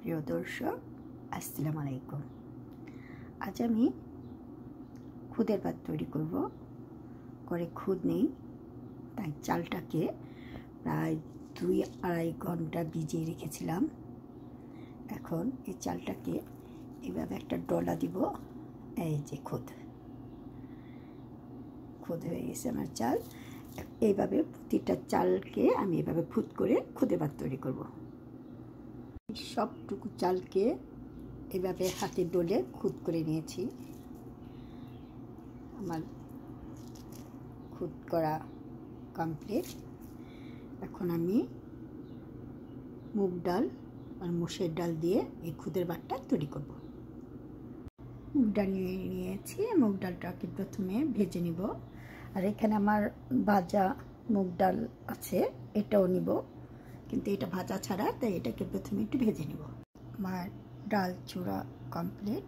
প্রিয় দর্শক, আসসালামু আলাইকুম। আজ আমি খুদের ভাত তৈরি করব। করে খুদ নেই, তাই চালটাকে প্রায় 2-2.5 ঘন্টা ভিজিয়ে রেখেছিলাম। এখন এই চালটাকে এভাবে একটা ডলা দিব। এই যে খুদ হয়ে গেছে আমার চাল। এইভাবে প্রতিটা চালকে আমি এভাবে ফুট করে খুদের ভাত তৈরি করব। সবটুকু চালকে এভাবে হাতে ডলে খুদ করে নিয়েছি। আমার খুদ করা কমপ্লিট। এখন আমি মুগ ডাল আর মসুর ডাল দিয়ে এই খুদের ভাতটা তৈরি করব। মুগ ডাল নিয়েছি, মুগ ডালটাকে প্রথমে ভেজে নিব। আর এখানে আমার ভাজা মুগ ডাল আছে, এটাও নিব, কিন্তু এটা ভাজা ছাড়া, তাই এটাকে প্রথমে একটু ভেজে নেব। আমার ডাল চূড়া কমপ্লিট।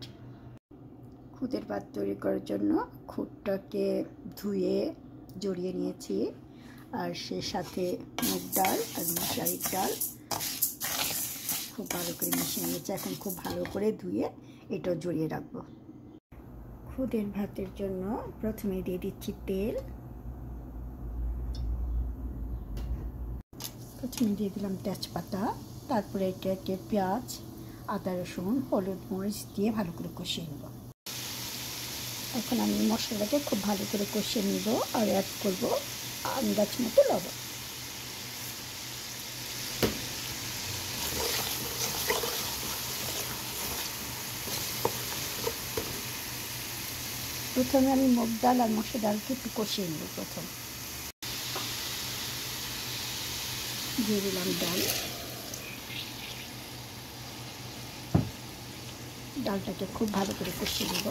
খুদের ভাত তৈরি করার জন্য খুদটাকে ধুয়ে জড়িয়ে নিয়েছি, আর সে সাথে মুগ ডাল আর মশারির ডাল খুব ভালো করে মিশিয়ে নিয়েছি। এখন খুব ভালো করে ধুয়ে এটাও জড়িয়ে রাখবো। খুদের ভাতের জন্য প্রথমে দিয়ে দিচ্ছি তেল। প্রথমে দিয়ে দিলাম তেজপাতা, তারপরে একে পেঁয়াজ, আদা, রসুন, হলুদ, মরিচ দিয়ে ভালো করে কষিয়ে নেব। এখন আমি মশলাটাকে খুব ভালো করে কষিয়ে নেব আর অ্যাড করব আন্দাজ মতো লবণ। প্রথমে আমি মুগ ডাল আর মসুর ডালকে একটু কষিয়ে নেব। প্রথম দিয়ে দিলাম ডাল। ডালটাকে খুব ভালো করে কষিয়ে নেব।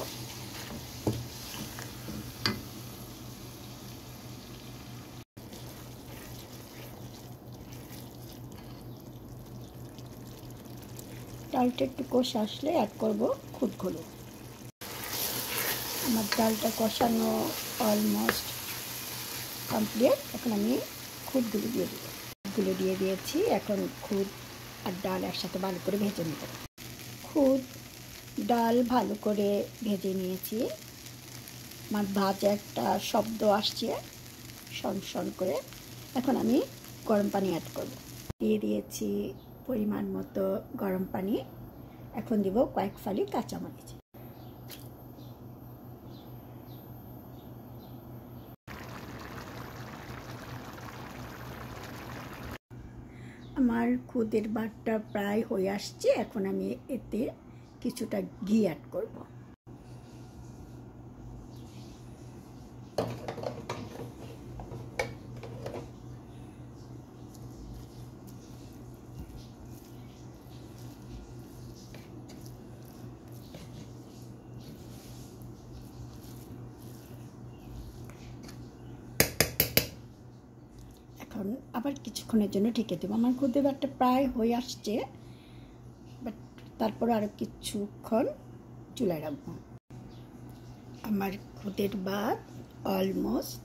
ডালটা একটু কষে আসলে অ্যাড করব খুদগুলো। আমার ডালটা কষানো অলমোস্ট কমপ্লিট। এখন আমি খুদগুলো দিয়ে দিয়েছি। এখন খুদ আর ডাল একসাথে ভালো করে ভেজে নেব। খুদ ডাল ভালো করে ভেজে নিয়েছি। আমার ভাজা একটা শব্দ আসছে শন করে। এখন আমি গরম পানি অ্যাড করব। দিয়ে দিয়েছি পরিমাণ মতো গরম পানি। এখন দিব কয়েক ফালি কাঁচামরিচ। আমার খুদের ভাতটা প্রায় হয়ে আসছে। এখন আমি এতে কিছুটা ঘি অ্যাড করব। এখন আবার কিছুক্ষণের জন্য ঢেকে দেবো। আমার খুদের ভাতটা প্রায় হয়ে আসছে, বাট তারপর আরও কিছুক্ষণ চুলায় রাখবো। আমার খুদের ভাত অলমোস্ট